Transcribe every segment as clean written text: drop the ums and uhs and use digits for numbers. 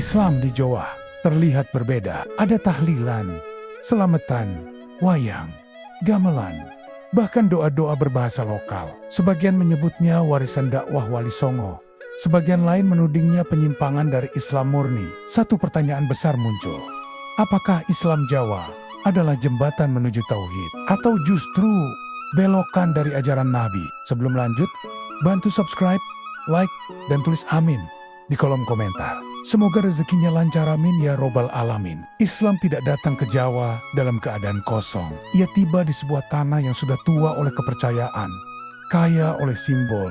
Islam di Jawa terlihat berbeda. Ada tahlilan, selamatan, wayang, gamelan, bahkan doa-doa berbahasa lokal. Sebagian menyebutnya warisan dakwah Wali Songo. Sebagian lain menudingnya penyimpangan dari Islam murni. Satu pertanyaan besar muncul. Apakah Islam Jawa adalah jembatan menuju tauhid? Atau justru belokan dari ajaran Nabi? Sebelum lanjut, bantu subscribe, like, dan tulis amin di kolom komentar. Semoga rezekinya lancar, amin ya robbal alamin. Islam tidak datang ke Jawa dalam keadaan kosong. Ia tiba di sebuah tanah yang sudah tua oleh kepercayaan, kaya oleh simbol,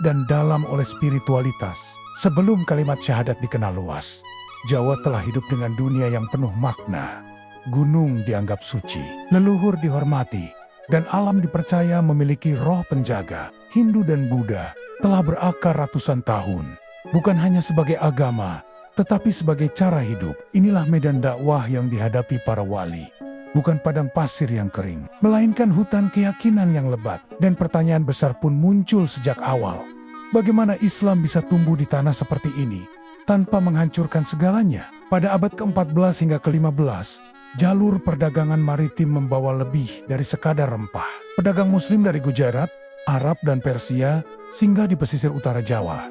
dan dalam oleh spiritualitas. Sebelum kalimat syahadat dikenal luas, Jawa telah hidup dengan dunia yang penuh makna. Gunung dianggap suci, leluhur dihormati, dan alam dipercaya memiliki roh penjaga. Hindu dan Buddha telah berakar ratusan tahun, bukan hanya sebagai agama, tetapi sebagai cara hidup. Inilah medan dakwah yang dihadapi para wali. Bukan padang pasir yang kering, melainkan hutan keyakinan yang lebat. Dan pertanyaan besar pun muncul sejak awal. Bagaimana Islam bisa tumbuh di tanah seperti ini, tanpa menghancurkan segalanya? Pada abad ke-14 hingga ke-15, jalur perdagangan maritim membawa lebih dari sekadar rempah. Pedagang muslim dari Gujarat, Arab, dan Persia singgah di pesisir utara Jawa.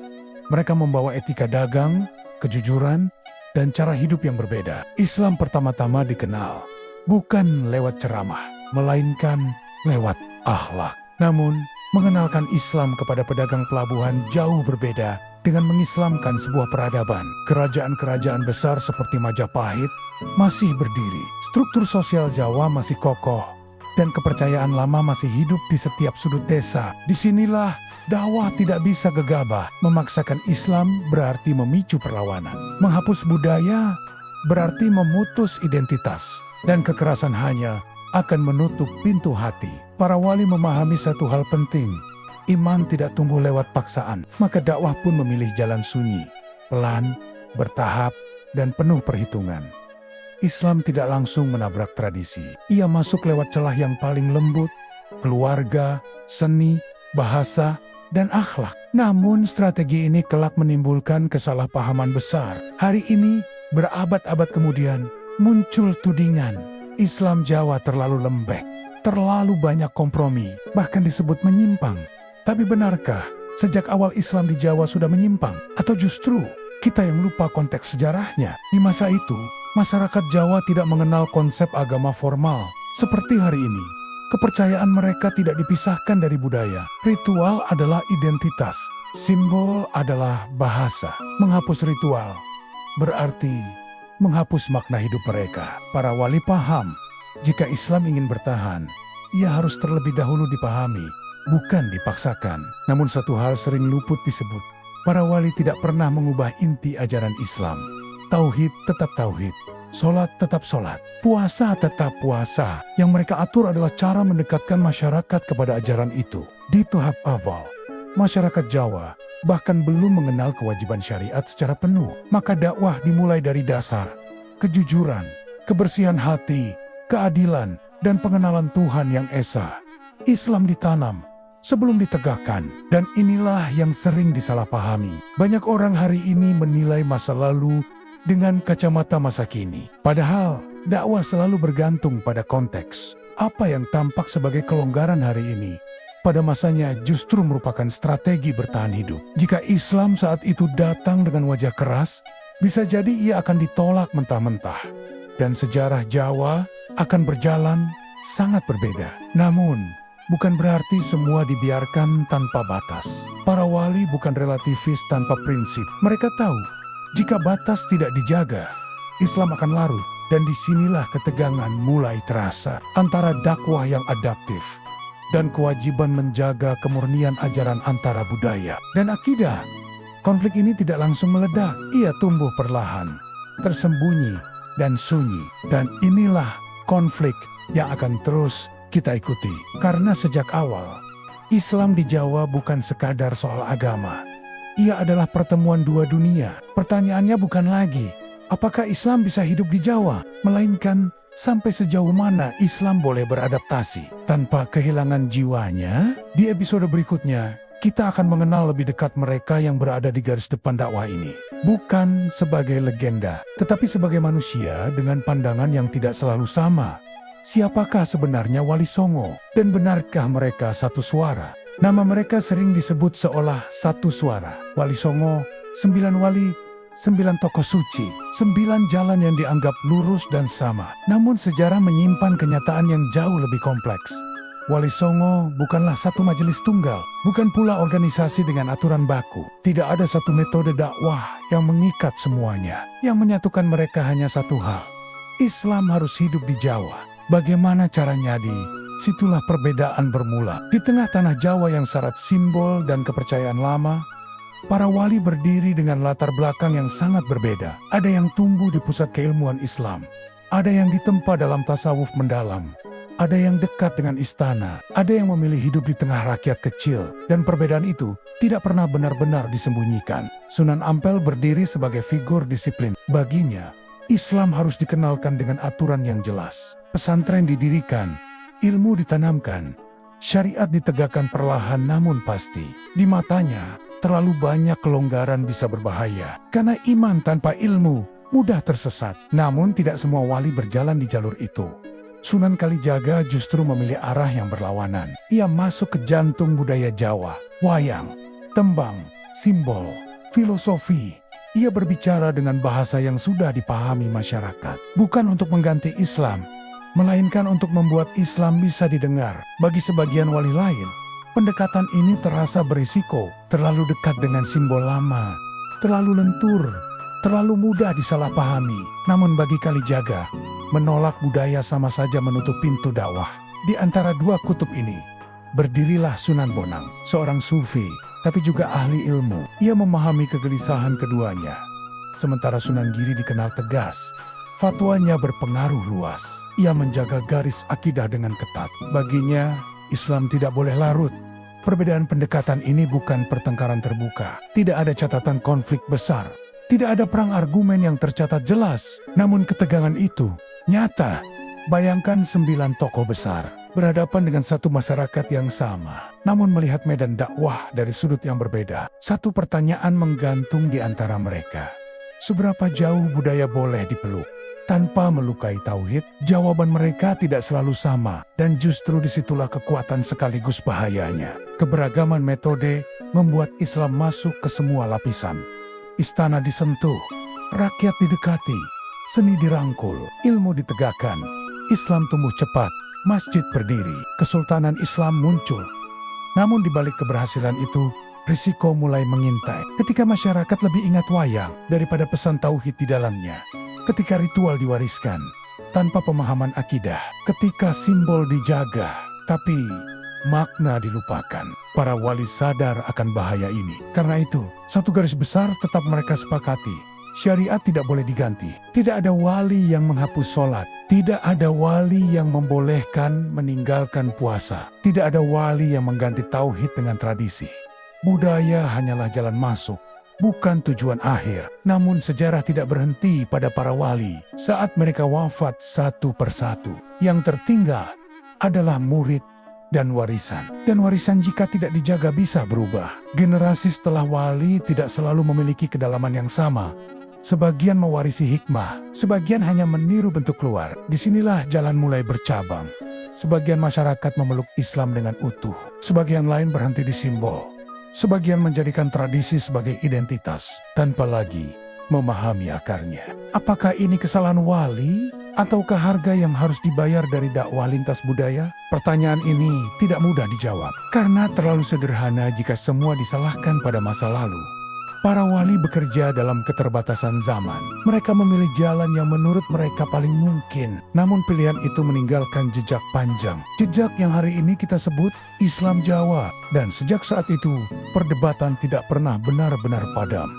Mereka membawa etika dagang, kejujuran, dan cara hidup yang berbeda. Islam pertama-tama dikenal bukan lewat ceramah, melainkan lewat akhlak. Namun, mengenalkan Islam kepada pedagang pelabuhan jauh berbeda dengan mengislamkan sebuah peradaban. Kerajaan-kerajaan besar seperti Majapahit masih berdiri, struktur sosial Jawa masih kokoh, dan kepercayaan lama masih hidup di setiap sudut desa. Disinilah dakwah tidak bisa gegabah. Memaksakan Islam berarti memicu perlawanan. Menghapus budaya berarti memutus identitas. Dan kekerasan hanya akan menutup pintu hati. Para wali memahami satu hal penting. Iman tidak tumbuh lewat paksaan. Maka dakwah pun memilih jalan sunyi, pelan, bertahap, dan penuh perhitungan. Islam tidak langsung menabrak tradisi. Ia masuk lewat celah yang paling lembut, keluarga, seni, bahasa, dan akhlak. Namun strategi ini kelak menimbulkan kesalahpahaman besar. Hari ini, berabad-abad kemudian, muncul tudingan Islam Jawa terlalu lembek, terlalu banyak kompromi, bahkan disebut menyimpang. Tapi benarkah sejak awal Islam di Jawa sudah menyimpang? Atau justru kita yang lupa konteks sejarahnya? Di masa itu, masyarakat Jawa tidak mengenal konsep agama formal seperti hari ini. Kepercayaan mereka tidak dipisahkan dari budaya. Ritual adalah identitas, simbol adalah bahasa. Menghapus ritual berarti menghapus makna hidup mereka. Para wali paham, jika Islam ingin bertahan, ia harus terlebih dahulu dipahami, bukan dipaksakan. Namun satu hal sering luput disebut. Para wali tidak pernah mengubah inti ajaran Islam. Tauhid tetap tauhid. Sholat tetap sholat, puasa tetap puasa. Yang mereka atur adalah cara mendekatkan masyarakat kepada ajaran itu. Di tahap awal, masyarakat Jawa bahkan belum mengenal kewajiban syariat secara penuh. Maka dakwah dimulai dari dasar, kejujuran, kebersihan hati, keadilan, dan pengenalan Tuhan yang esa. Islam ditanam sebelum ditegakkan. Dan inilah yang sering disalahpahami. Banyak orang hari ini menilai masa lalu dengan kacamata masa kini. Padahal, dakwah selalu bergantung pada konteks. Apa yang tampak sebagai kelonggaran hari ini, pada masanya justru merupakan strategi bertahan hidup. Jika Islam saat itu datang dengan wajah keras, bisa jadi ia akan ditolak mentah-mentah. Dan sejarah Jawa akan berjalan sangat berbeda. Namun, bukan berarti semua dibiarkan tanpa batas. Para wali bukan relativis tanpa prinsip. Mereka tahu, jika batas tidak dijaga, Islam akan larut. Dan disinilah ketegangan mulai terasa antara dakwah yang adaptif dan kewajiban menjaga kemurnian ajaran antara budaya dan akidah. Konflik ini tidak langsung meledak, ia tumbuh perlahan, tersembunyi dan sunyi. Dan inilah konflik yang akan terus kita ikuti. Karena sejak awal, Islam di Jawa bukan sekadar soal agama. Ia adalah pertemuan dua dunia. Pertanyaannya bukan lagi, apakah Islam bisa hidup di Jawa? Melainkan, sampai sejauh mana Islam boleh beradaptasi tanpa kehilangan jiwanya? Di episode berikutnya, kita akan mengenal lebih dekat mereka yang berada di garis depan dakwah ini. bukan sebagai legenda, tetapi sebagai manusia dengan pandangan yang tidak selalu sama. Siapakah sebenarnya Wali Songo? Dan benarkah mereka satu suara? Nama mereka sering disebut seolah satu suara. Wali Songo, 9 wali, 9 tokoh suci, 9 jalan yang dianggap lurus dan sama. Namun sejarah menyimpan kenyataan yang jauh lebih kompleks. Wali Songo bukanlah satu majelis tunggal, bukan pula organisasi dengan aturan baku. Tidak ada satu metode dakwah yang mengikat semuanya. Yang menyatukan mereka hanya satu hal. Islam harus hidup di Jawa. Bagaimana caranya? Situlah perbedaan bermula. Di tengah tanah Jawa yang syarat simbol dan kepercayaan lama, para wali berdiri dengan latar belakang yang sangat berbeda. Ada yang tumbuh di pusat keilmuan Islam, ada yang ditempa dalam tasawuf mendalam, ada yang dekat dengan istana, ada yang memilih hidup di tengah rakyat kecil, dan perbedaan itu tidak pernah benar-benar disembunyikan. Sunan Ampel berdiri sebagai figur disiplin. Baginya, Islam harus dikenalkan dengan aturan yang jelas. Pesantren didirikan, ilmu ditanamkan, syariat ditegakkan perlahan namun pasti. Di matanya, terlalu banyak kelonggaran bisa berbahaya, karena iman tanpa ilmu mudah tersesat. Namun tidak semua wali berjalan di jalur itu. Sunan Kalijaga justru memilih arah yang berlawanan. Ia masuk ke jantung budaya Jawa, wayang, tembang, simbol, filosofi. Ia berbicara dengan bahasa yang sudah dipahami masyarakat, bukan untuk mengganti Islam, melainkan untuk membuat Islam bisa didengar. Bagi sebagian wali lain, pendekatan ini terasa berisiko, terlalu dekat dengan simbol lama, terlalu lentur, terlalu mudah disalahpahami. Namun bagi Kalijaga, menolak budaya sama saja menutup pintu dakwah. Di antara dua kutub ini, berdirilah Sunan Bonang, seorang sufi, tapi juga ahli ilmu. Ia memahami kegelisahan keduanya. Sementara Sunan Giri dikenal tegas, fatwanya berpengaruh luas. Ia menjaga garis akidah dengan ketat. Baginya, Islam tidak boleh larut. Perbedaan pendekatan ini bukan pertengkaran terbuka. Tidak ada catatan konflik besar. Tidak ada perang argumen yang tercatat jelas. Namun ketegangan itu nyata. Bayangkan 9 tokoh besar berhadapan dengan satu masyarakat yang sama, namun melihat medan dakwah dari sudut yang berbeda. Satu pertanyaan menggantung di antara mereka. Seberapa jauh budaya boleh dipeluk tanpa melukai tauhid? Jawaban mereka tidak selalu sama, dan justru disitulah kekuatan sekaligus bahayanya. Keberagaman metode membuat Islam masuk ke semua lapisan. Istana disentuh, rakyat didekati, seni dirangkul, ilmu ditegakkan, Islam tumbuh cepat, masjid berdiri, kesultanan Islam muncul. Namun di balik keberhasilan itu, risiko mulai mengintai. Ketika masyarakat lebih ingat wayang daripada pesan tauhid di dalamnya. Ketika ritual diwariskan tanpa pemahaman akidah. Ketika simbol dijaga, tapi makna dilupakan. Para wali sadar akan bahaya ini. Karena itu, satu garis besar tetap mereka sepakati. Syariat tidak boleh diganti. Tidak ada wali yang menghapus sholat. Tidak ada wali yang membolehkan meninggalkan puasa. Tidak ada wali yang mengganti tauhid dengan tradisi. Budaya hanyalah jalan masuk, bukan tujuan akhir. Namun sejarah tidak berhenti pada para wali. Saat mereka wafat satu persatu, yang tertinggal adalah murid dan warisan. Dan warisan jika tidak dijaga bisa berubah. Generasi setelah wali tidak selalu memiliki kedalaman yang sama. Sebagian mewarisi hikmah, sebagian hanya meniru bentuk luar. Disinilah jalan mulai bercabang. Sebagian masyarakat memeluk Islam dengan utuh, sebagian lain berhenti di simbol. Sebagian menjadikan tradisi sebagai identitas, tanpa lagi memahami akarnya. Apakah ini kesalahan wali, ataukah harga yang harus dibayar dari dakwah lintas budaya? Pertanyaan ini tidak mudah dijawab, karena terlalu sederhana jika semua disalahkan pada masa lalu. Para wali bekerja dalam keterbatasan zaman. Mereka memilih jalan yang menurut mereka paling mungkin. Namun pilihan itu meninggalkan jejak panjang. Jejak yang hari ini kita sebut Islam Jawa. Dan sejak saat itu, perdebatan tidak pernah benar-benar padam.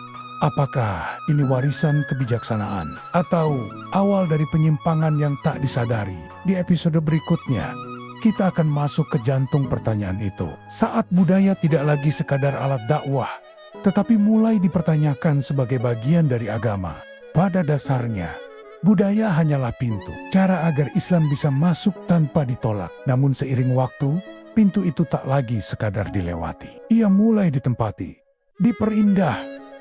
Apakah ini warisan kebijaksanaan? Atau awal dari penyimpangan yang tak disadari? Di episode berikutnya, kita akan masuk ke jantung pertanyaan itu. Saat budaya tidak lagi sekadar alat dakwah, tetapi mulai dipertanyakan sebagai bagian dari agama. Pada dasarnya, budaya hanyalah pintu, cara agar Islam bisa masuk tanpa ditolak. Namun seiring waktu, pintu itu tak lagi sekadar dilewati. Ia mulai ditempati, diperindah,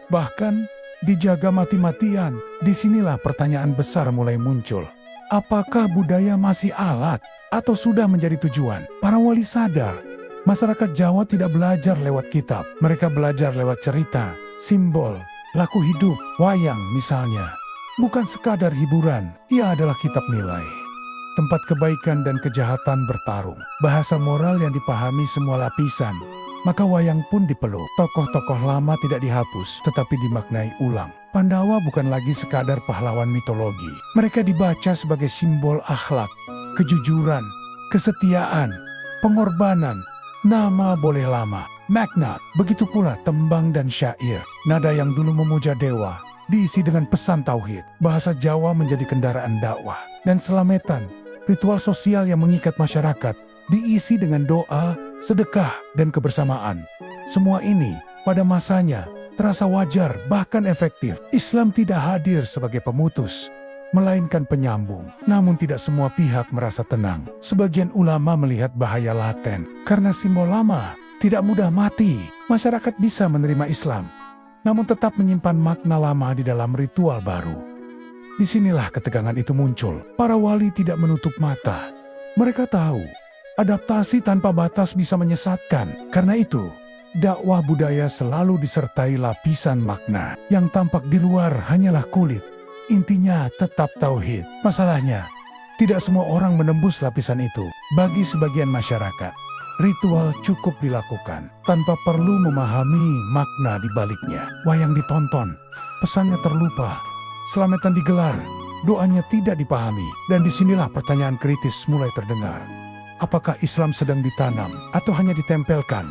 bahkan dijaga mati-matian. Disinilah pertanyaan besar mulai muncul. Apakah budaya masih alat atau sudah menjadi tujuan? Para wali sadar, masyarakat Jawa tidak belajar lewat kitab. Mereka belajar lewat cerita, simbol, laku hidup, wayang misalnya. Bukan sekadar hiburan, ia adalah kitab nilai. Tempat kebaikan dan kejahatan bertarung. Bahasa moral yang dipahami semua lapisan. Maka wayang pun dipeluk. Tokoh-tokoh lama tidak dihapus, tetapi dimaknai ulang. Pandawa bukan lagi sekadar pahlawan mitologi. Mereka dibaca sebagai simbol akhlak, kejujuran, kesetiaan, pengorbanan. Nama boleh lama, makna. Begitu pula tembang dan syair. Nada yang dulu memuja dewa, diisi dengan pesan tauhid. Bahasa Jawa menjadi kendaraan dakwah. Dan selametan, ritual sosial yang mengikat masyarakat, diisi dengan doa, sedekah, dan kebersamaan. Semua ini, pada masanya, terasa wajar bahkan efektif. Islam tidak hadir sebagai pemutus, melainkan penyambung. Namun tidak semua pihak merasa tenang. Sebagian ulama melihat bahaya laten. Karena simbol lama tidak mudah mati, masyarakat bisa menerima Islam, namun tetap menyimpan makna lama di dalam ritual baru. Disinilah ketegangan itu muncul. Para wali tidak menutup mata. Mereka tahu, adaptasi tanpa batas bisa menyesatkan. Karena itu, dakwah budaya selalu disertai lapisan makna. Yang tampak di luar hanyalah kulit. Intinya tetap tauhid. Masalahnya, tidak semua orang menembus lapisan itu. Bagi sebagian masyarakat, ritual cukup dilakukan tanpa perlu memahami makna di baliknya. Wayang ditonton, pesannya terlupa. Selamatan digelar, doanya tidak dipahami. Dan disinilah pertanyaan kritis mulai terdengar. Apakah Islam sedang ditanam atau hanya ditempelkan?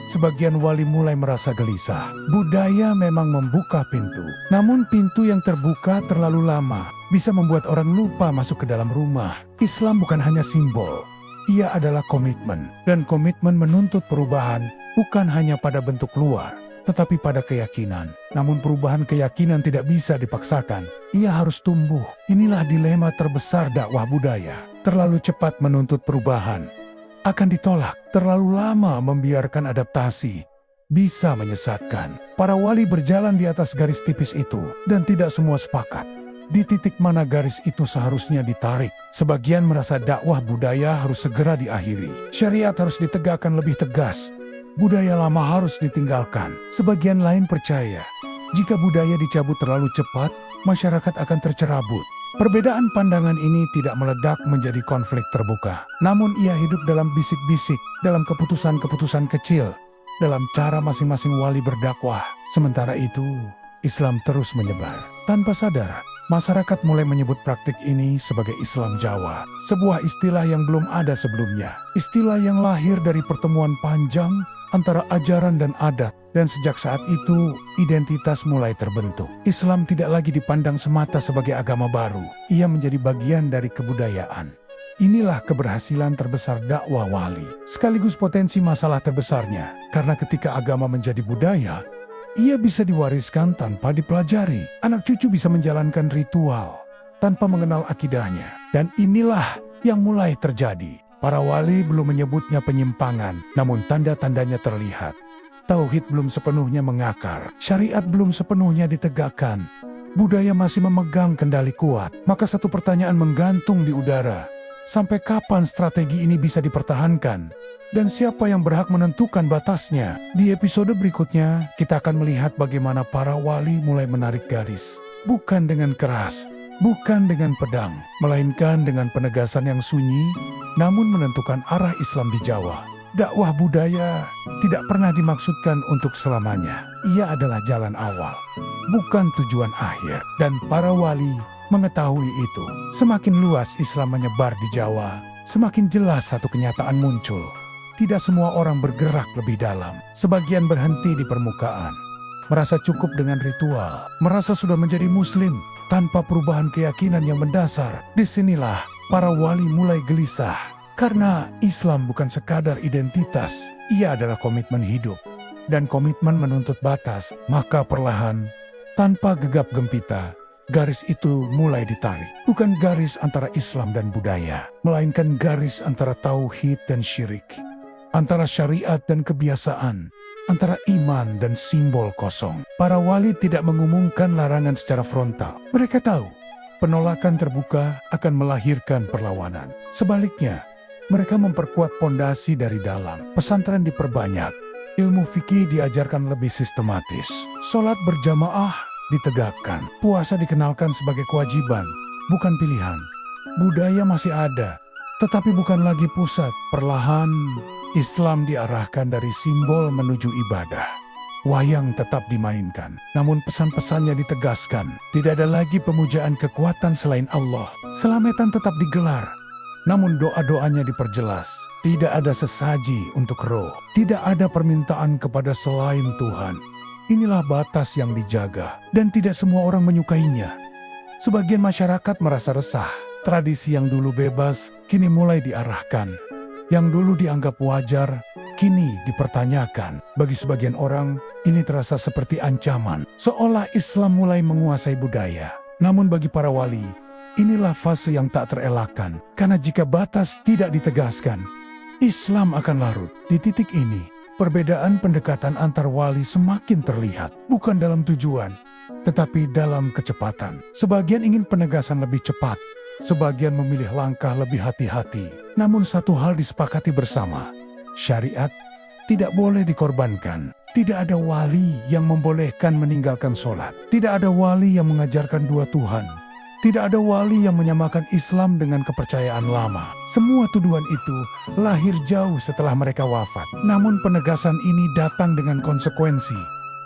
Sebagian wali mulai merasa gelisah. Budaya memang membuka pintu. Namun pintu yang terbuka terlalu lama bisa membuat orang lupa masuk ke dalam rumah. Islam bukan hanya simbol. Ia adalah komitmen. Dan komitmen menuntut perubahan bukan hanya pada bentuk luar, tetapi pada keyakinan. Namun perubahan keyakinan tidak bisa dipaksakan. Ia harus tumbuh. Inilah dilema terbesar dakwah budaya. Terlalu cepat menuntut perubahan akan ditolak. Terlalu lama membiarkan adaptasi bisa menyesatkan. Para wali berjalan di atas garis tipis itu dan tidak semua sepakat. Di titik mana garis itu seharusnya ditarik. Sebagian merasa dakwah budaya harus segera diakhiri. Syariat harus ditegakkan lebih tegas. Budaya lama harus ditinggalkan. Sebagian lain percaya, jika budaya dicabut terlalu cepat, masyarakat akan tercerabut. Perbedaan pandangan ini tidak meledak menjadi konflik terbuka. Namun ia hidup dalam bisik-bisik, dalam keputusan-keputusan kecil, dalam cara masing-masing wali berdakwah. Sementara itu, Islam terus menyebar. Tanpa sadar, masyarakat mulai menyebut praktik ini sebagai Islam Jawa. Sebuah istilah yang belum ada sebelumnya. Istilah yang lahir dari pertemuan panjang antara ajaran dan adat. Dan sejak saat itu, identitas mulai terbentuk. Islam tidak lagi dipandang semata sebagai agama baru. Ia menjadi bagian dari kebudayaan. Inilah keberhasilan terbesar dakwah wali. Sekaligus potensi masalah terbesarnya. Karena ketika agama menjadi budaya, ia bisa diwariskan tanpa dipelajari. Anak cucu bisa menjalankan ritual tanpa mengenal akidahnya. Dan inilah yang mulai terjadi. Para wali belum menyebutnya penyimpangan, namun tanda-tandanya terlihat. Tauhid belum sepenuhnya mengakar, syariat belum sepenuhnya ditegakkan, budaya masih memegang kendali kuat. Maka satu pertanyaan menggantung di udara. Sampai kapan strategi ini bisa dipertahankan? Dan siapa yang berhak menentukan batasnya? Di episode berikutnya, kita akan melihat bagaimana para wali mulai menarik garis. Bukan dengan keras, bukan dengan pedang, melainkan dengan penegasan yang sunyi, namun menentukan arah Islam di Jawa. Dakwah budaya tidak pernah dimaksudkan untuk selamanya. Ia adalah jalan awal, bukan tujuan akhir. Dan para wali mengetahui itu. Semakin luas Islam menyebar di Jawa, semakin jelas satu kenyataan muncul. Tidak semua orang bergerak lebih dalam. Sebagian berhenti di permukaan, merasa cukup dengan ritual, merasa sudah menjadi muslim tanpa perubahan keyakinan yang mendasar. Disinilah para wali mulai gelisah. Karena Islam bukan sekadar identitas, ia adalah komitmen hidup. Dan komitmen menuntut batas, maka perlahan, tanpa gegap gempita, garis itu mulai ditarik. Bukan garis antara Islam dan budaya, melainkan garis antara tauhid dan syirik, antara syariat dan kebiasaan, antara iman dan simbol kosong. Para wali tidak mengumumkan larangan secara frontal. Mereka tahu penolakan terbuka akan melahirkan perlawanan. Sebaliknya, mereka memperkuat pondasi dari dalam. Pesantren diperbanyak. Ilmu fikih diajarkan lebih sistematis. Sholat berjamaah ditegakkan. Puasa dikenalkan sebagai kewajiban, bukan pilihan. Budaya masih ada, tetapi bukan lagi pusat. Perlahan, Islam diarahkan dari simbol menuju ibadah. Wayang tetap dimainkan, namun pesan-pesannya ditegaskan. Tidak ada lagi pemujaan kekuatan selain Allah. Selamatan tetap digelar, namun doa-doanya diperjelas. Tidak ada sesaji untuk roh. Tidak ada permintaan kepada selain Tuhan. Inilah batas yang dijaga, dan tidak semua orang menyukainya. Sebagian masyarakat merasa resah. Tradisi yang dulu bebas, kini mulai diarahkan. Yang dulu dianggap wajar, kini dipertanyakan. Bagi sebagian orang, ini terasa seperti ancaman, seolah Islam mulai menguasai budaya. Namun bagi para wali, inilah fase yang tak terelakkan, karena jika batas tidak ditegaskan, Islam akan larut. Di titik ini, perbedaan pendekatan antar wali semakin terlihat, bukan dalam tujuan, tetapi dalam kecepatan. Sebagian ingin penegasan lebih cepat, sebagian memilih langkah lebih hati-hati. Namun satu hal disepakati bersama, syariat tidak boleh dikorbankan. Tidak ada wali yang membolehkan meninggalkan sholat. Tidak ada wali yang mengajarkan dua Tuhan. Tidak ada wali yang menyamakan Islam dengan kepercayaan lama. Semua tuduhan itu lahir jauh setelah mereka wafat. Namun penegasan ini datang dengan konsekuensi.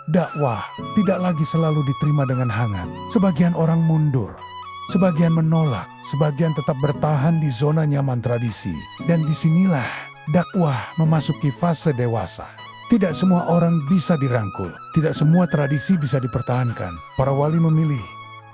Dakwah tidak lagi selalu diterima dengan hangat. Sebagian orang mundur, sebagian menolak, sebagian tetap bertahan di zona nyaman tradisi. Dan disinilah dakwah memasuki fase dewasa. Tidak semua orang bisa dirangkul. Tidak semua tradisi bisa dipertahankan. Para wali memilih,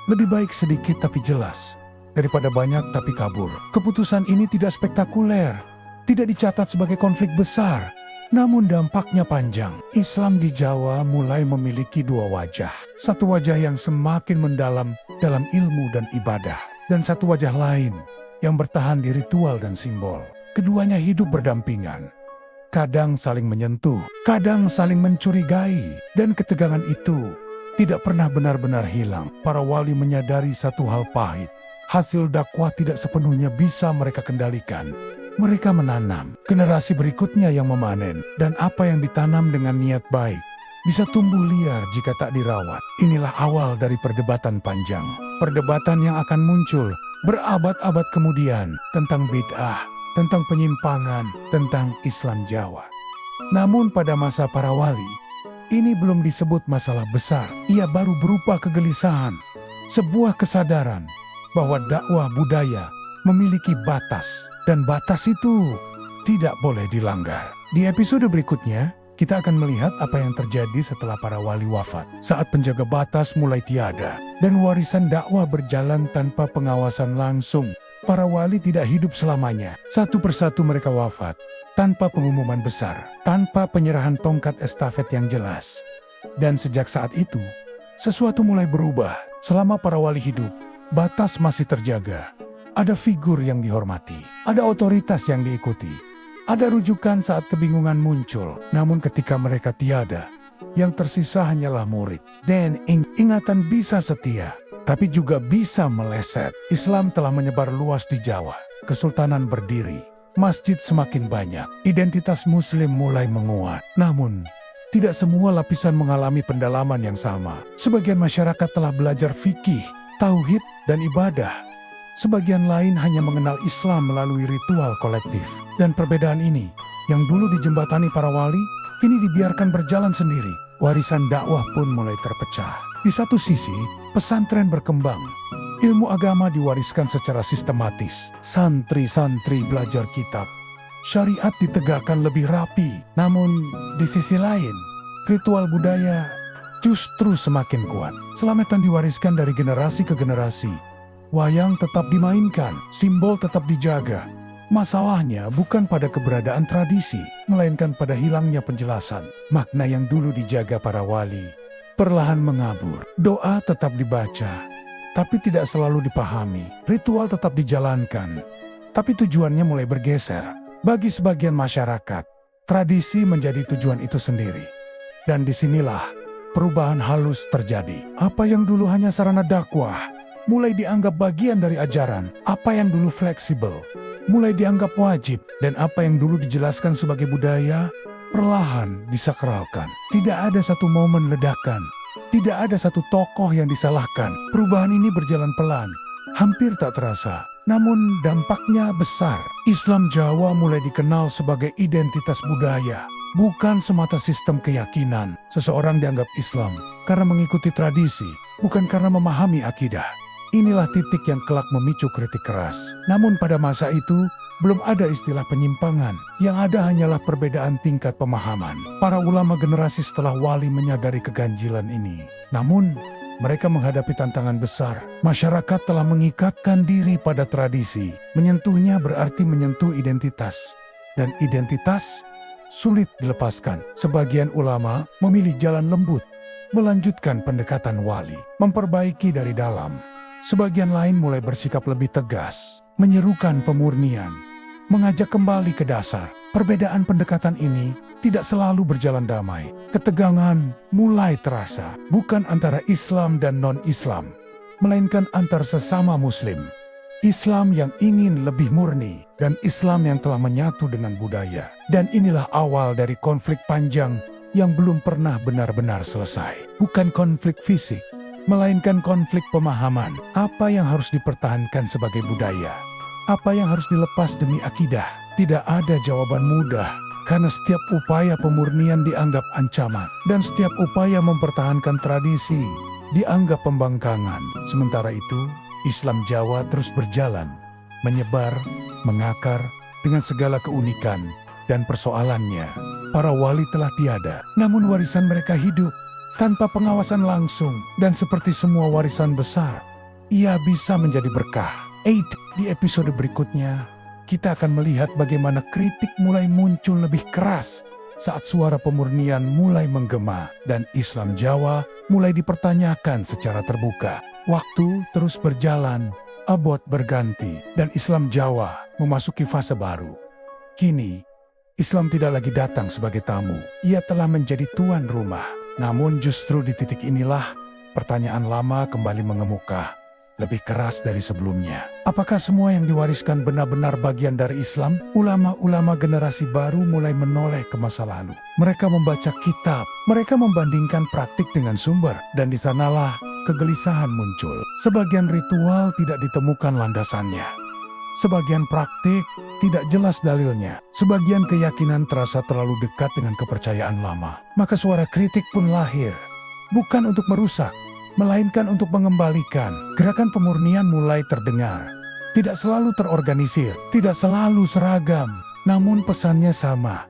lebih baik sedikit tapi jelas, daripada banyak tapi kabur. Keputusan ini tidak spektakuler, tidak dicatat sebagai konflik besar, namun dampaknya panjang. Islam di Jawa mulai memiliki dua wajah. Satu wajah yang semakin mendalam dalam ilmu dan ibadah, dan satu wajah lain yang bertahan di ritual dan simbol. Keduanya hidup berdampingan. Kadang saling menyentuh, kadang saling mencurigai, dan ketegangan itu tidak pernah benar-benar hilang. Para wali menyadari satu hal pahit. Hasil dakwah tidak sepenuhnya bisa mereka kendalikan. Mereka menanam, generasi berikutnya yang memanen. Dan apa yang ditanam dengan niat baik bisa tumbuh liar jika tak dirawat. Inilah awal dari perdebatan panjang. Perdebatan yang akan muncul berabad-abad kemudian tentang bid'ah, tentang penyimpangan, tentang Islam Jawa. Namun pada masa para wali, ini belum disebut masalah besar. Ia baru berupa kegelisahan, sebuah kesadaran bahwa dakwah budaya memiliki batas, dan batas itu tidak boleh dilanggar. Di episode berikutnya, kita akan melihat apa yang terjadi setelah para wali wafat, saat penjaga batas mulai tiada, dan warisan dakwah berjalan tanpa pengawasan langsung. Para wali tidak hidup selamanya. Satu persatu mereka wafat, tanpa pengumuman besar, tanpa penyerahan tongkat estafet yang jelas. Dan sejak saat itu, sesuatu mulai berubah. Selama para wali hidup, batas masih terjaga. Ada figur yang dihormati, ada otoritas yang diikuti, ada rujukan saat kebingungan muncul. Namun ketika mereka tiada, yang tersisa hanyalah murid. Dan ingatan bisa setia, tapi juga bisa meleset. Islam telah menyebar luas di Jawa. Kesultanan berdiri. Masjid semakin banyak. Identitas Muslim mulai menguat. Namun, tidak semua lapisan mengalami pendalaman yang sama. Sebagian masyarakat telah belajar fikih, tauhid, dan ibadah. Sebagian lain hanya mengenal Islam melalui ritual kolektif. Dan perbedaan ini, yang dulu dijembatani para wali, kini dibiarkan berjalan sendiri. Warisan dakwah pun mulai terpecah. Di satu sisi, pesantren berkembang. Ilmu agama diwariskan secara sistematis. Santri-santri belajar kitab. Syariat ditegakkan lebih rapi. Namun, di sisi lain, ritual budaya justru semakin kuat. Selamatan diwariskan dari generasi ke generasi. Wayang tetap dimainkan, simbol tetap dijaga. Masalahnya bukan pada keberadaan tradisi, melainkan pada hilangnya penjelasan. Makna yang dulu dijaga para wali perlahan mengabur. Doa tetap dibaca, tapi tidak selalu dipahami. Ritual tetap dijalankan, tapi tujuannya mulai bergeser. Bagi sebagian masyarakat, tradisi menjadi tujuan itu sendiri. Dan disinilah perubahan halus terjadi. Apa yang dulu hanya sarana dakwah, mulai dianggap bagian dari ajaran. Apa yang dulu fleksibel, mulai dianggap wajib. Dan apa yang dulu dijelaskan sebagai budaya, perlahan disakralkan. Tidak ada satu momen ledakan. Tidak ada satu tokoh yang disalahkan. Perubahan ini berjalan pelan, hampir tak terasa. Namun dampaknya besar. Islam Jawa mulai dikenal sebagai identitas budaya, bukan semata sistem keyakinan. Seseorang dianggap Islam karena mengikuti tradisi, bukan karena memahami akidah. Inilah titik yang kelak memicu kritik keras. Namun pada masa itu, belum ada istilah penyimpangan. Yang ada hanyalah perbedaan tingkat pemahaman. Para ulama generasi setelah Wali menyadari keganjilan ini. Namun, mereka menghadapi tantangan besar. Masyarakat telah mengikatkan diri pada tradisi. Menyentuhnya berarti menyentuh identitas. Dan identitas sulit dilepaskan. Sebagian ulama memilih jalan lembut, melanjutkan pendekatan wali, memperbaiki dari dalam. Sebagian lain mulai bersikap lebih tegas, menyerukan pemurnian, mengajak kembali ke dasar. Perbedaan pendekatan ini tidak selalu berjalan damai. Ketegangan mulai terasa, bukan antara Islam dan non-Islam, melainkan antar sesama Muslim. Islam yang ingin lebih murni, dan Islam yang telah menyatu dengan budaya. Dan inilah awal dari konflik panjang yang belum pernah benar-benar selesai. Bukan konflik fisik, melainkan konflik pemahaman. Apa yang harus dipertahankan sebagai budaya? Apa yang harus dilepas demi akidah? Tidak ada jawaban mudah, karena setiap upaya pemurnian dianggap ancaman, dan setiap upaya mempertahankan tradisi dianggap pembangkangan. Sementara itu, Islam Jawa terus berjalan, menyebar, mengakar, dengan segala keunikan dan persoalannya. Para wali telah tiada, namun warisan mereka hidup, tanpa pengawasan langsung, dan seperti semua warisan besar, ia bisa menjadi berkah. Di episode berikutnya, kita akan melihat bagaimana kritik mulai muncul lebih keras saat suara pemurnian mulai menggema dan Islam Jawa mulai dipertanyakan secara terbuka. Waktu terus berjalan, abad berganti, dan Islam Jawa memasuki fase baru. Kini, Islam tidak lagi datang sebagai tamu, ia telah menjadi tuan rumah. Namun justru di titik inilah, pertanyaan lama kembali mengemuka, lebih keras dari sebelumnya. Apakah semua yang diwariskan benar-benar bagian dari Islam? Ulama-ulama generasi baru mulai menoleh ke masa lalu. Mereka membaca kitab, mereka membandingkan praktik dengan sumber, dan di sanalah kegelisahan muncul. Sebagian ritual tidak ditemukan landasannya. Sebagian praktik tidak jelas dalilnya. Sebagian keyakinan terasa terlalu dekat dengan kepercayaan lama. Maka suara kritik pun lahir. Bukan untuk merusak, melainkan untuk mengembalikan. Gerakan pemurnian mulai terdengar. Tidak selalu terorganisir, tidak selalu seragam, namun pesannya sama.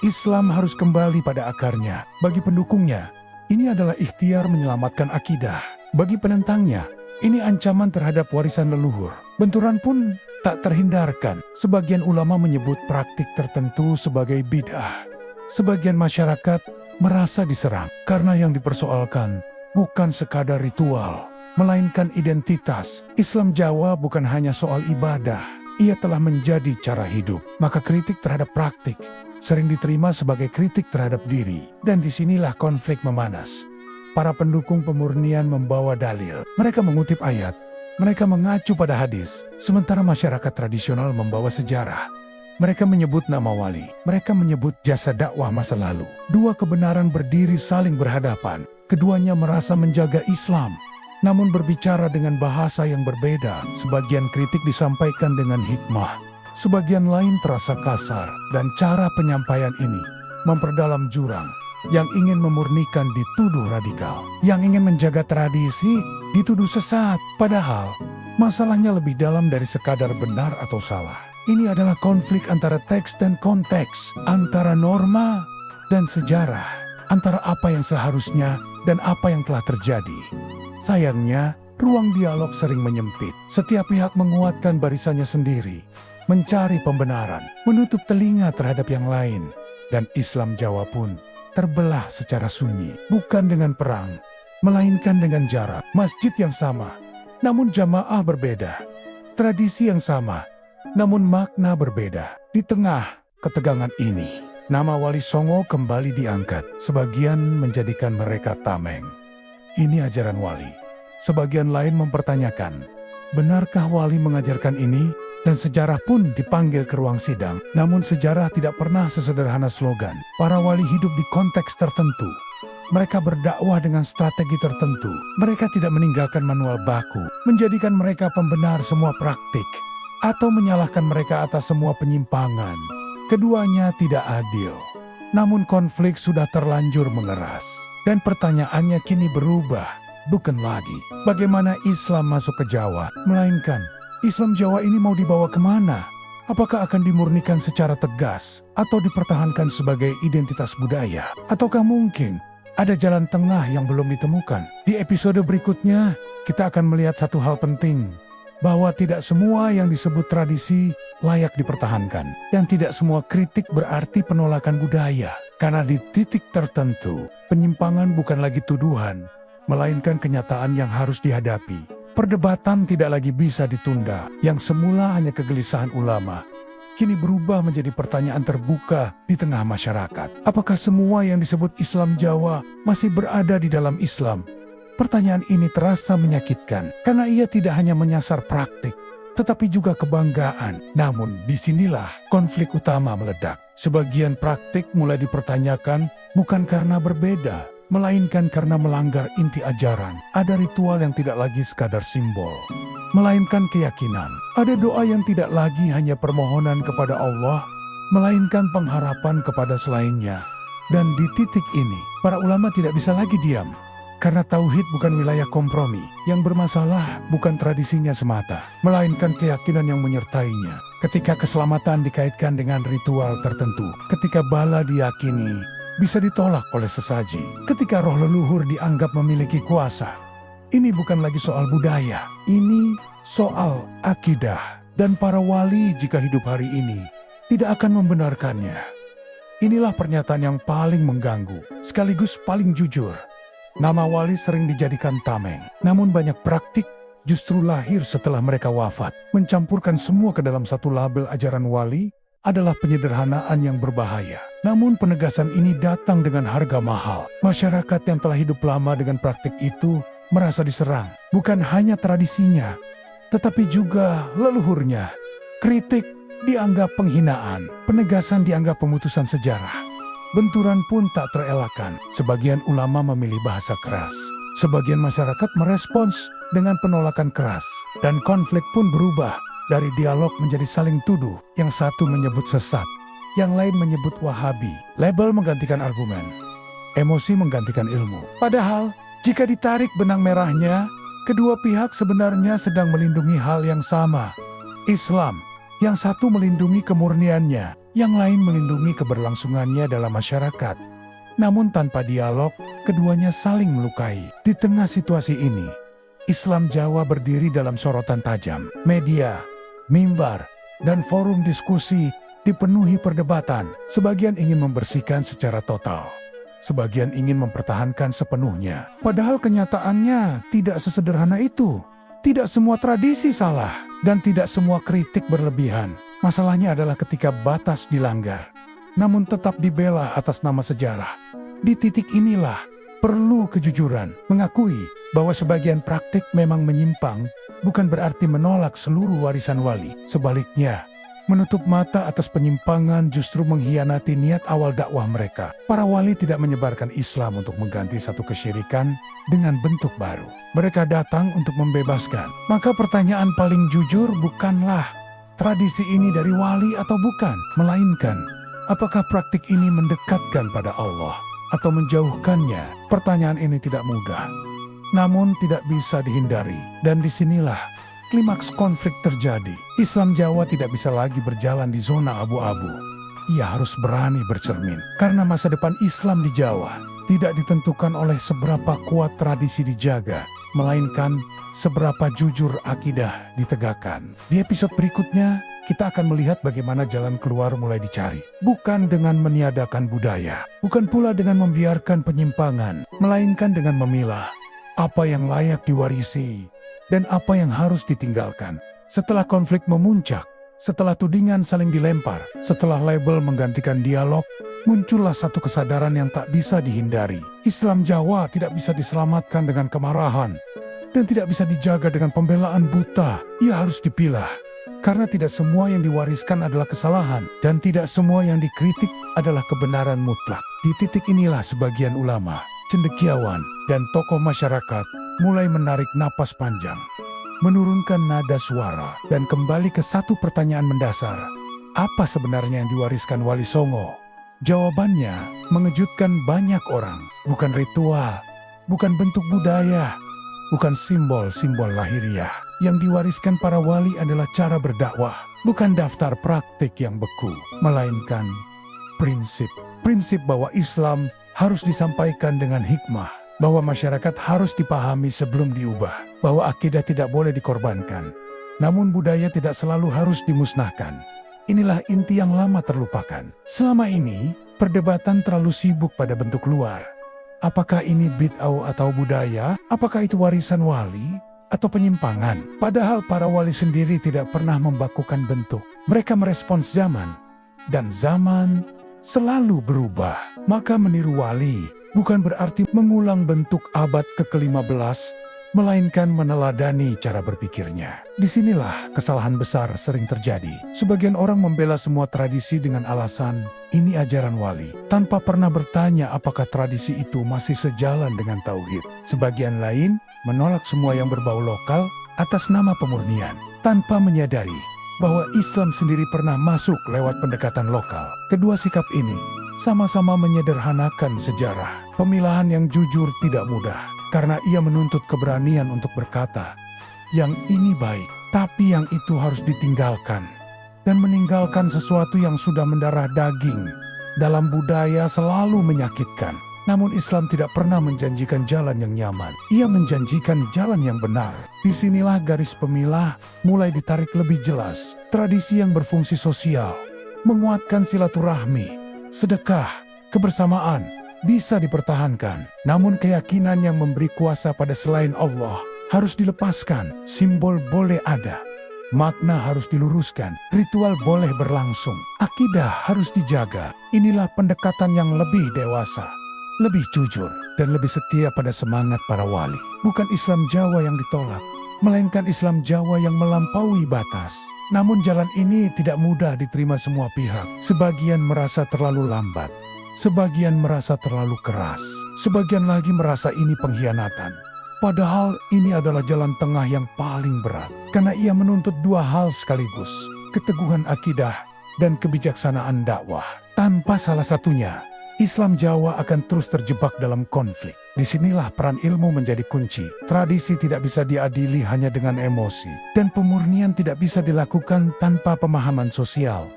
Islam harus kembali pada akarnya. Bagi pendukungnya, ini adalah ikhtiar menyelamatkan akidah. Bagi penentangnya, ini ancaman terhadap warisan leluhur. Benturan pun tak terhindarkan. Sebagian ulama menyebut praktik tertentu sebagai bid'ah. Sebagian masyarakat merasa diserang karena yang dipersoalkan bukan sekadar ritual, melainkan identitas. Islam Jawa bukan hanya soal ibadah, ia telah menjadi cara hidup. Maka kritik terhadap praktik sering diterima sebagai kritik terhadap diri. Dan disinilah konflik memanas. Para pendukung pemurnian membawa dalil. Mereka mengutip ayat, mereka mengacu pada hadis, sementara masyarakat tradisional membawa sejarah. Mereka menyebut nama wali, mereka menyebut jasa dakwah masa lalu. Dua kebenaran berdiri saling berhadapan. Keduanya merasa menjaga Islam, namun berbicara dengan bahasa yang berbeda. Sebagian kritik disampaikan dengan hikmah, sebagian lain terasa kasar, dan cara penyampaian ini memperdalam jurang. Yang ingin memurnikan dituduh radikal, yang ingin menjaga tradisi dituduh sesat. Padahal masalahnya lebih dalam dari sekadar benar atau salah. Ini adalah konflik antara teks dan konteks, antara norma dan sejarah, antara apa yang seharusnya dan apa yang telah terjadi. Sayangnya, ruang dialog sering menyempit. Setiap pihak menguatkan barisannya sendiri, mencari pembenaran, menutup telinga terhadap yang lain. Dan Islam Jawa pun terbelah secara sunyi, bukan dengan perang, melainkan dengan jarak. Masjid yang sama, namun jamaah berbeda. Tradisi yang sama, namun makna berbeda. Di tengah ketegangan ini, Nama Wali Songo kembali diangkat, sebagian menjadikan mereka tameng. Ini ajaran Wali. Sebagian lain mempertanyakan, benarkah Wali mengajarkan ini? Dan sejarah pun dipanggil ke ruang sidang. Namun sejarah tidak pernah sesederhana slogan. Para wali hidup di konteks tertentu. Mereka berdakwah dengan strategi tertentu. Mereka tidak meninggalkan manual baku, menjadikan mereka pembenar semua praktik, atau menyalahkan mereka atas semua penyimpangan. Keduanya tidak adil. Namun konflik sudah terlanjur mengeras. Dan pertanyaannya kini berubah. Bukan lagi bagaimana Islam masuk ke Jawa, melainkan Islam Jawa ini mau dibawa kemana? Apakah akan dimurnikan secara tegas atau dipertahankan sebagai identitas budaya? Ataukah mungkin ada jalan tengah yang belum ditemukan? Di episode berikutnya, kita akan melihat satu hal penting, bahwa tidak semua yang disebut tradisi layak dipertahankan. Dan tidak semua kritik berarti penolakan budaya. Karena di titik tertentu, penyimpangan bukan lagi tuduhan, melainkan kenyataan yang harus dihadapi. Perdebatan tidak lagi bisa ditunda. Yang semula hanya kegelisahan ulama, kini berubah menjadi pertanyaan terbuka di tengah masyarakat. Apakah semua yang disebut Islam Jawa masih berada di dalam Islam? Pertanyaan ini terasa menyakitkan, karena ia tidak hanya menyasar praktik, tetapi juga kebanggaan. Namun disinilah konflik utama meledak. Sebagian praktik mulai dipertanyakan bukan karena berbeda, melainkan karena melanggar inti ajaran. Ada ritual yang tidak lagi sekadar simbol, melainkan keyakinan. Ada doa yang tidak lagi hanya permohonan kepada Allah, melainkan pengharapan kepada selainnya. Dan di titik ini, para ulama tidak bisa lagi diam. Karena tauhid bukan wilayah kompromi. Yang bermasalah bukan tradisinya semata, melainkan keyakinan yang menyertainya. Ketika keselamatan dikaitkan dengan ritual tertentu, ketika bala diyakini bisa ditolak oleh sesaji, ketika roh leluhur dianggap memiliki kuasa. Ini bukan lagi soal budaya, ini soal akidah. Dan para wali jika hidup hari ini tidak akan membenarkannya. Inilah pernyataan yang paling mengganggu, sekaligus paling jujur. Nama wali sering dijadikan tameng, namun banyak praktik justru lahir setelah mereka wafat. Mencampurkan semua ke dalam satu label ajaran wali adalah penyederhanaan yang berbahaya. Namun penegasan ini datang dengan harga mahal. Masyarakat yang telah hidup lama dengan praktik itu merasa diserang. Bukan hanya tradisinya, tetapi juga leluhurnya. Kritik dianggap penghinaan, penegasan dianggap pemutusan sejarah. Benturan pun tak terelakkan. Sebagian ulama memilih bahasa keras. Sebagian masyarakat merespons dengan penolakan keras. Dan konflik pun berubah dari dialog menjadi saling tuduh. Yang satu menyebut sesat, yang lain menyebut wahabi. Label menggantikan argumen, emosi menggantikan ilmu. Padahal, jika ditarik benang merahnya, kedua pihak sebenarnya sedang melindungi hal yang sama. Islam, yang satu melindungi kemurniannya, yang lain melindungi keberlangsungannya dalam masyarakat. Namun tanpa dialog, keduanya saling melukai. Di tengah situasi ini, Islam Jawa berdiri dalam sorotan tajam. Media, mimbar, dan forum diskusi dipenuhi perdebatan. Sebagian ingin membersihkan secara total, sebagian ingin mempertahankan sepenuhnya. Padahal kenyataannya tidak sesederhana itu. Tidak semua tradisi salah, dan tidak semua kritik berlebihan. Masalahnya adalah ketika batas dilanggar, namun tetap dibela atas nama sejarah. Di titik inilah perlu kejujuran, mengakui bahwa sebagian praktik memang menyimpang, bukan berarti menolak seluruh warisan wali. Sebaliknya, menutup mata atas penyimpangan justru mengkhianati niat awal dakwah mereka. Para wali tidak menyebarkan Islam untuk mengganti satu kesyirikan dengan bentuk baru. Mereka datang untuk membebaskan. Maka pertanyaan paling jujur bukanlah tradisi ini dari wali atau bukan, melainkan apakah praktik ini mendekatkan pada Allah atau menjauhkannya? Pertanyaan ini tidak mudah, namun tidak bisa dihindari. Dan disinilah klimaks konflik terjadi. Islam Jawa tidak bisa lagi berjalan di zona abu-abu. Ia harus berani bercermin. Karena masa depan Islam di Jawa tidak ditentukan oleh seberapa kuat tradisi dijaga, melainkan seberapa jujur akidah ditegakkan. Di episode berikutnya, kita akan melihat bagaimana jalan keluar mulai dicari. Bukan dengan meniadakan budaya, bukan pula dengan membiarkan penyimpangan, melainkan dengan memilah apa yang layak diwarisi dan apa yang harus ditinggalkan. Setelah konflik memuncak, Setelah tudingan saling dilempar, setelah label menggantikan dialog, muncullah satu kesadaran yang tak bisa dihindari. Islam Jawa tidak bisa diselamatkan dengan kemarahan dan tidak bisa dijaga dengan pembelaan buta. Ia harus dipilah. Karena tidak semua yang diwariskan adalah kesalahan dan tidak semua yang dikritik adalah kebenaran mutlak. Di titik inilah sebagian ulama, cendekiawan, dan tokoh masyarakat mulai menarik napas panjang, menurunkan nada suara, dan kembali ke satu pertanyaan mendasar. Apa sebenarnya yang diwariskan Wali Songo? Jawabannya mengejutkan banyak orang. Bukan ritual, bukan bentuk budaya, bukan simbol-simbol lahiriah. Yang diwariskan para wali adalah cara berdakwah, bukan daftar praktik yang beku, melainkan prinsip. Prinsip bahwa Islam harus disampaikan dengan hikmah, bahwa masyarakat harus dipahami sebelum diubah, bahwa akidah tidak boleh dikorbankan, namun budaya tidak selalu harus dimusnahkan. Inilah inti yang lama terlupakan. Selama ini, perdebatan terlalu sibuk pada bentuk luar. Apakah ini bid'ah atau budaya? Apakah itu warisan wali atau penyimpangan? Padahal para wali sendiri tidak pernah membakukan bentuk. Mereka merespons zaman, dan zaman selalu berubah. Maka meniru wali bukan berarti mengulang bentuk abad ke-15, melainkan meneladani cara berpikirnya. Disinilah kesalahan besar sering terjadi. Sebagian orang membela semua tradisi dengan alasan, ini ajaran wali, tanpa pernah bertanya apakah tradisi itu masih sejalan dengan tauhid. Sebagian lain menolak semua yang berbau lokal atas nama pemurnian, tanpa menyadari bahwa Islam sendiri pernah masuk lewat pendekatan lokal. Kedua sikap ini sama-sama menyederhanakan sejarah. Pemilahan yang jujur tidak mudah, karena ia menuntut keberanian untuk berkata, yang ini baik, tapi yang itu harus ditinggalkan. Dan meninggalkan sesuatu yang sudah mendarah daging dalam budaya selalu menyakitkan. Namun Islam tidak pernah menjanjikan jalan yang nyaman. Ia menjanjikan jalan yang benar. Disinilah garis pemilah mulai ditarik lebih jelas. Tradisi yang berfungsi sosial, menguatkan silaturahmi, sedekah, kebersamaan, bisa dipertahankan. Namun keyakinan yang memberi kuasa pada selain Allah harus dilepaskan. Simbol boleh ada, makna harus diluruskan, ritual boleh berlangsung, akidah harus dijaga. Inilah pendekatan yang lebih dewasa, lebih jujur, dan lebih setia pada semangat para wali. Bukan Islam Jawa yang ditolak, melainkan Islam Jawa yang melampaui batas. Namun jalan ini tidak mudah diterima semua pihak. Sebagian merasa terlalu lambat, sebagian merasa terlalu keras, sebagian lagi merasa ini pengkhianatan. Padahal ini adalah jalan tengah yang paling berat, karena ia menuntut dua hal sekaligus, keteguhan akidah dan kebijaksanaan dakwah. Tanpa salah satunya, Islam Jawa akan terus terjebak dalam konflik. Disinilah peran ilmu menjadi kunci. Tradisi tidak bisa diadili hanya dengan emosi, dan pemurnian tidak bisa dilakukan tanpa pemahaman sosial.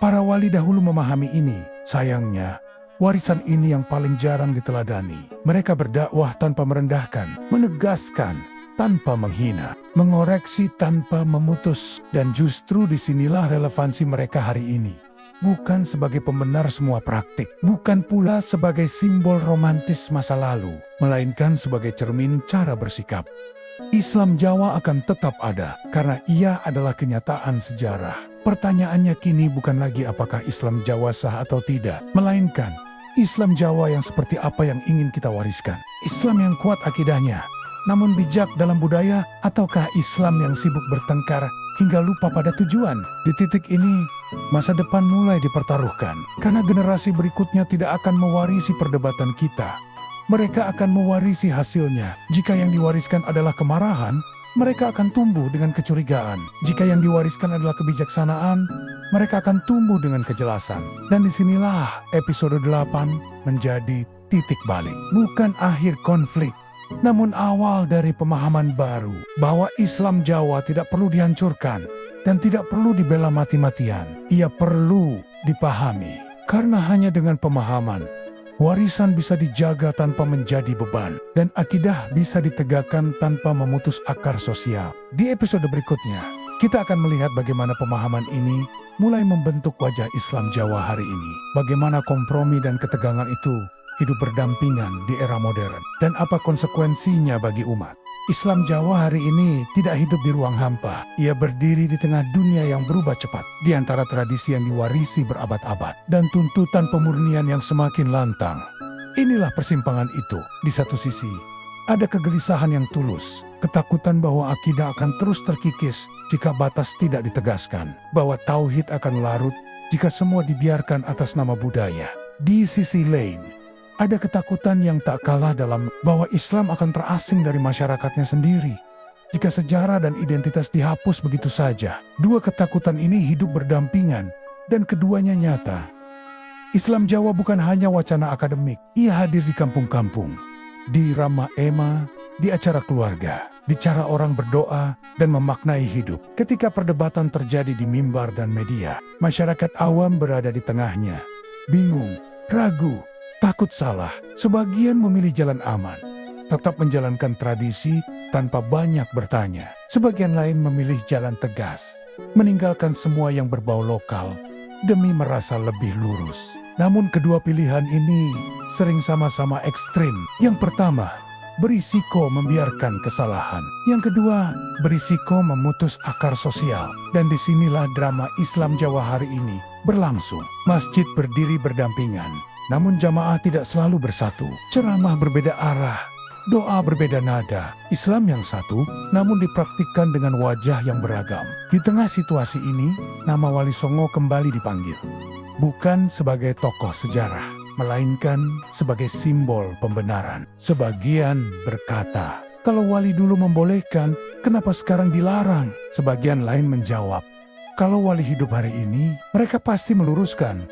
Para wali dahulu memahami ini. Sayangnya, warisan ini yang paling jarang diteladani. Mereka berdakwah tanpa merendahkan, menegaskan tanpa menghina, mengoreksi tanpa memutus. Dan justru disinilah relevansi mereka hari ini. Bukan sebagai pembenar semua praktik, bukan pula sebagai simbol romantis masa lalu, melainkan sebagai cermin cara bersikap. Islam Jawa akan tetap ada, karena ia adalah kenyataan sejarah. Pertanyaannya kini bukan lagi apakah Islam Jawa sah atau tidak, melainkan Islam Jawa yang seperti apa yang ingin kita wariskan. Islam yang kuat akidahnya, namun bijak dalam budaya, ataukah Islam yang sibuk bertengkar hingga lupa pada tujuan? Di titik ini, masa depan mulai dipertaruhkan, karena generasi berikutnya tidak akan mewarisi perdebatan kita. Mereka akan mewarisi hasilnya. Jika yang diwariskan adalah kemarahan, mereka akan tumbuh dengan kecurigaan. Jika yang diwariskan adalah kebijaksanaan, mereka akan tumbuh dengan kejelasan. Dan disinilah episode 8 menjadi titik balik. Bukan akhir konflik, namun awal dari pemahaman baru bahwa Islam Jawa tidak perlu dihancurkan dan tidak perlu dibela mati-matian. Ia perlu dipahami, karena hanya dengan pemahaman, warisan bisa dijaga tanpa menjadi beban, dan akidah bisa ditegakkan tanpa memutus akar sosial. Di episode berikutnya, kita akan melihat bagaimana pemahaman ini mulai membentuk wajah Islam Jawa hari ini. Bagaimana kompromi dan ketegangan itu hidup berdampingan di era modern, dan apa konsekuensinya bagi umat. Islam Jawa hari ini tidak hidup di ruang hampa. Ia berdiri di tengah dunia yang berubah cepat. Di antara tradisi yang diwarisi berabad-abad dan tuntutan pemurnian yang semakin lantang. Inilah persimpangan itu. Di satu sisi, ada kegelisahan yang tulus. Ketakutan bahwa akidah akan terus terkikis jika batas tidak ditegaskan. Bahwa tauhid akan larut jika semua dibiarkan atas nama budaya. Di sisi lain, ada ketakutan yang tak kalah dalam bahwa Islam akan terasing dari masyarakatnya sendiri. Jika sejarah dan identitas dihapus begitu saja, dua ketakutan ini hidup berdampingan dan keduanya nyata. Islam Jawa bukan hanya wacana akademik, ia hadir di kampung-kampung, di ramah ema, di acara keluarga, di cara orang berdoa dan memaknai hidup. Ketika perdebatan terjadi di mimbar dan media, masyarakat awam berada di tengahnya, bingung, ragu, takut salah. Sebagian memilih jalan aman, tetap menjalankan tradisi tanpa banyak bertanya. Sebagian lain memilih jalan tegas, meninggalkan semua yang berbau lokal demi merasa lebih lurus. Namun kedua pilihan ini sering sama-sama ekstrim. Yang pertama, berisiko membiarkan kesalahan. Yang kedua, berisiko memutus akar sosial. Dan disinilah drama Islam Jawa hari ini berlangsung. Masjid berdiri berdampingan, namun jamaah tidak selalu bersatu. Ceramah berbeda arah, doa berbeda nada. Islam yang satu, namun dipraktikkan dengan wajah yang beragam. Di tengah situasi ini, nama Wali Songo kembali dipanggil. Bukan sebagai tokoh sejarah, melainkan sebagai simbol pembenaran. Sebagian berkata, kalau Wali dulu membolehkan, kenapa sekarang dilarang? Sebagian lain menjawab, kalau Wali hidup hari ini, mereka pasti meluruskan.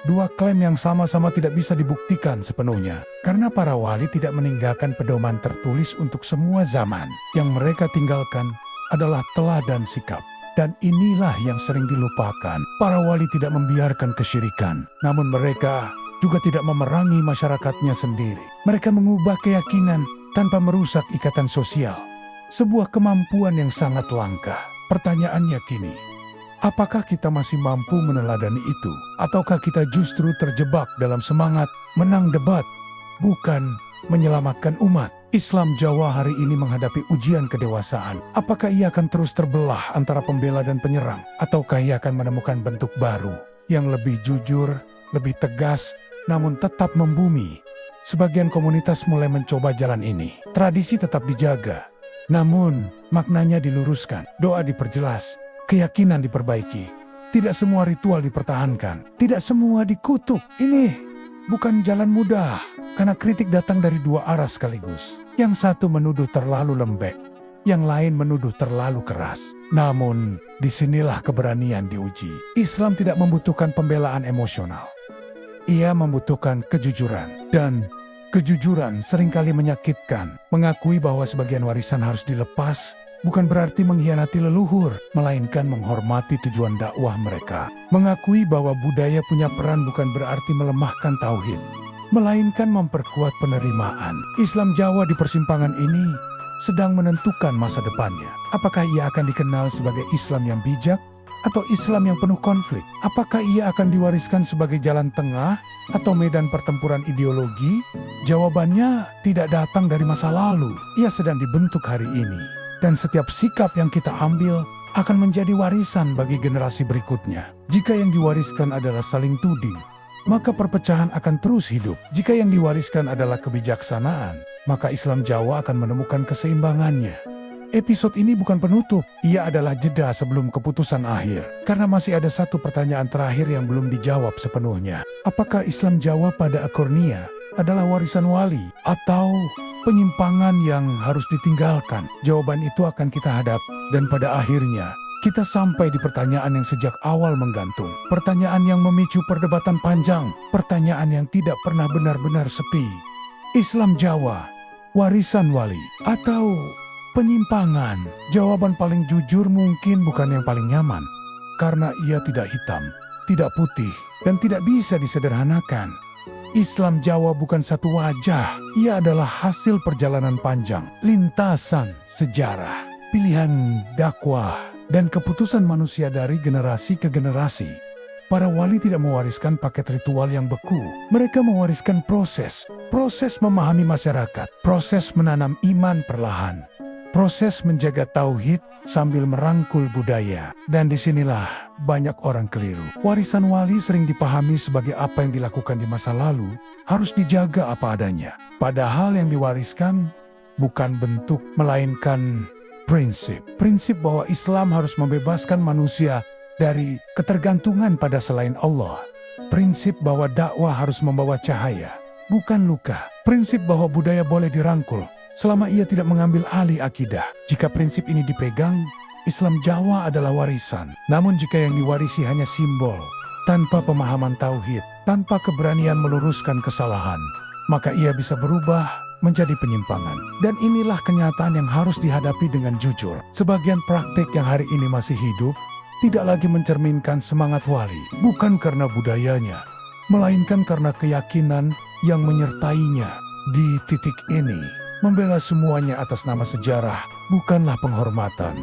Dua klaim yang sama-sama tidak bisa dibuktikan sepenuhnya, karena para wali tidak meninggalkan pedoman tertulis untuk semua zaman. Yang mereka tinggalkan adalah teladan sikap. Dan inilah yang sering dilupakan. Para wali tidak membiarkan kesyirikan, namun mereka juga tidak memerangi masyarakatnya sendiri. Mereka mengubah keyakinan tanpa merusak ikatan sosial. Sebuah kemampuan yang sangat langka. Pertanyaannya kini, apakah kita masih mampu meneladani itu? Ataukah kita justru terjebak dalam semangat menang debat, bukan menyelamatkan umat? Islam Jawa hari ini menghadapi ujian kedewasaan. Apakah ia akan terus terbelah antara pembela dan penyerang? Ataukah ia akan menemukan bentuk baru yang lebih jujur, lebih tegas, namun tetap membumi? Sebagian komunitas mulai mencoba jalan ini. Tradisi tetap dijaga, namun maknanya diluruskan. Doa diperjelas, keyakinan diperbaiki. Tidak semua ritual dipertahankan. Tidak semua dikutuk. Ini bukan jalan mudah, karena kritik datang dari dua arah sekaligus. Yang satu menuduh terlalu lembek, yang lain menuduh terlalu keras. Namun, disinilah keberanian diuji. Islam tidak membutuhkan pembelaan emosional. Ia membutuhkan kejujuran. Dan kejujuran seringkali menyakitkan. Mengakui bahwa sebagian warisan harus dilepas bukan berarti mengkhianati leluhur, melainkan menghormati tujuan dakwah mereka. Mengakui bahwa budaya punya peran bukan berarti melemahkan tauhid, melainkan memperkuat penerimaan. Islam Jawa di persimpangan ini sedang menentukan masa depannya. Apakah ia akan dikenal sebagai Islam yang bijak atau Islam yang penuh konflik? Apakah ia akan diwariskan sebagai jalan tengah atau medan pertempuran ideologi? Jawabannya tidak datang dari masa lalu. Ia sedang dibentuk hari ini. Dan setiap sikap yang kita ambil akan menjadi warisan bagi generasi berikutnya. Jika yang diwariskan adalah saling tuding, maka perpecahan akan terus hidup. Jika yang diwariskan adalah kebijaksanaan, maka Islam Jawa akan menemukan keseimbangannya. Episode ini bukan penutup, ia adalah jeda sebelum keputusan akhir. Karena masih ada satu pertanyaan terakhir yang belum dijawab sepenuhnya. Apakah Islam Jawa pada akurnya adalah warisan wali atau penyimpangan yang harus ditinggalkan? Jawaban itu akan kita hadap, dan pada akhirnya kita sampai di pertanyaan yang sejak awal menggantung. Pertanyaan yang memicu perdebatan panjang, pertanyaan yang tidak pernah benar-benar sepi. Islam Jawa, warisan wali atau penyimpangan? Jawaban paling jujur mungkin bukan yang paling nyaman, karena ia tidak hitam, tidak putih, dan tidak bisa disederhanakan. Islam Jawa bukan satu wajah, ia adalah hasil perjalanan panjang, lintasan sejarah, pilihan dakwah, dan keputusan manusia dari generasi ke generasi. Para wali tidak mewariskan paket ritual yang beku, mereka mewariskan proses memahami masyarakat, proses menanam iman perlahan, proses menjaga tauhid sambil merangkul budaya. Dan disinilah banyak orang keliru. Warisan wali sering dipahami sebagai apa yang dilakukan di masa lalu, harus dijaga apa adanya. Padahal yang diwariskan bukan bentuk, melainkan prinsip. Prinsip bahwa Islam harus membebaskan manusia dari ketergantungan pada selain Allah. Prinsip bahwa dakwah harus membawa cahaya, bukan luka. Prinsip bahwa budaya boleh dirangkul selama ia tidak mengambil alih akidah. Jika prinsip ini dipegang, Islam Jawa adalah warisan. Namun jika yang diwarisi hanya simbol, tanpa pemahaman tauhid, tanpa keberanian meluruskan kesalahan, maka ia bisa berubah menjadi penyimpangan. Dan inilah kenyataan yang harus dihadapi dengan jujur. Sebagian praktik yang hari ini masih hidup, tidak lagi mencerminkan semangat wali, bukan karena budayanya, melainkan karena keyakinan yang menyertainya. Di titik ini, membela semuanya atas nama sejarah bukanlah penghormatan,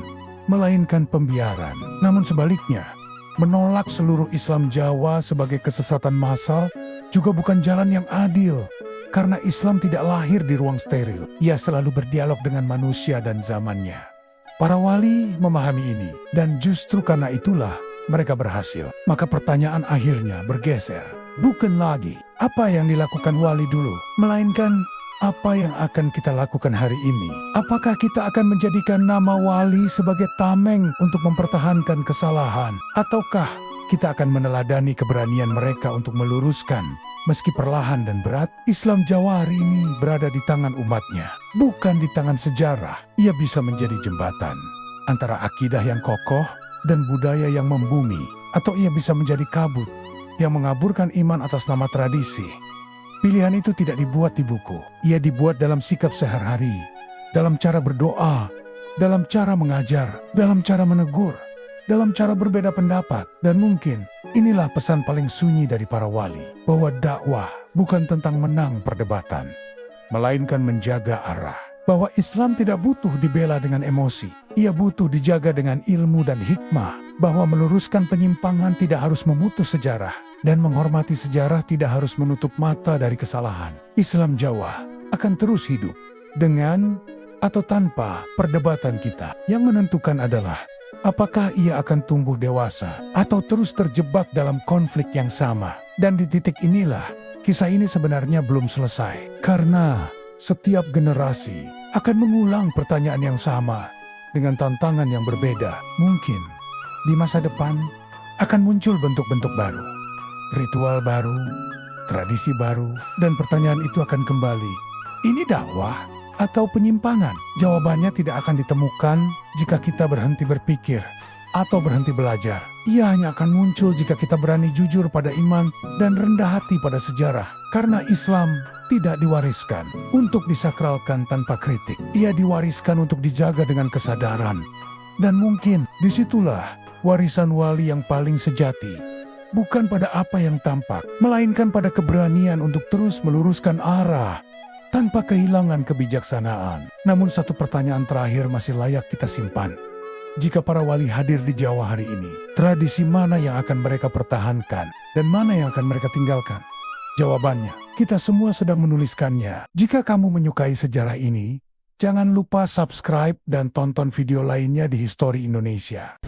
melainkan pembiaran. Namun sebaliknya, menolak seluruh Islam Jawa sebagai kesesatan massal juga bukan jalan yang adil. Karena Islam tidak lahir di ruang steril, ia selalu berdialog dengan manusia dan zamannya. Para wali memahami ini, dan justru karena itulah mereka berhasil. Maka pertanyaan akhirnya bergeser. Bukan lagi apa yang dilakukan wali dulu, melainkan apa yang akan kita lakukan hari ini. Apakah kita akan menjadikan nama wali sebagai tameng untuk mempertahankan kesalahan? Ataukah kita akan meneladani keberanian mereka untuk meluruskan? Meski perlahan dan berat, Islam Jawa hari ini berada di tangan umatnya, bukan di tangan sejarah. Ia bisa menjadi jembatan antara akidah yang kokoh dan budaya yang membumi. Atau ia bisa menjadi kabut yang mengaburkan iman atas nama tradisi. Pilihan itu tidak dibuat di buku. Ia dibuat dalam sikap sehari-hari, dalam cara berdoa, dalam cara mengajar, dalam cara menegur, dalam cara berbeda pendapat. Dan mungkin inilah pesan paling sunyi dari para wali, bahwa dakwah bukan tentang menang perdebatan, melainkan menjaga arah. Bahwa Islam tidak butuh dibela dengan emosi, ia butuh dijaga dengan ilmu dan hikmah. Bahwa meluruskan penyimpangan tidak harus memutus sejarah, dan menghormati sejarah tidak harus menutup mata dari kesalahan. Islam Jawa akan terus hidup, dengan atau tanpa perdebatan kita. Yang menentukan adalah apakah ia akan tumbuh dewasa atau terus terjebak dalam konflik yang sama. Dan di titik inilah kisah ini sebenarnya belum selesai. Karena setiap generasi akan mengulang pertanyaan yang sama dengan tantangan yang berbeda. Mungkin di masa depan akan muncul bentuk-bentuk baru, ritual baru, tradisi baru, dan pertanyaan itu akan kembali. Ini dakwah atau penyimpangan? Jawabannya tidak akan ditemukan jika kita berhenti berpikir atau berhenti belajar. Ia hanya akan muncul jika kita berani jujur pada iman dan rendah hati pada sejarah. Karena Islam tidak diwariskan untuk disakralkan tanpa kritik. Ia diwariskan untuk dijaga dengan kesadaran. Dan mungkin disitulah warisan wali yang paling sejati. Bukan pada apa yang tampak, melainkan pada keberanian untuk terus meluruskan arah tanpa kehilangan kebijaksanaan. Namun satu pertanyaan terakhir masih layak kita simpan. Jika para wali hadir di Jawa hari ini, tradisi mana yang akan mereka pertahankan dan mana yang akan mereka tinggalkan? Jawabannya, kita semua sedang menuliskannya. Jika kamu menyukai sejarah ini, jangan lupa subscribe dan tonton video lainnya di History Indonesia.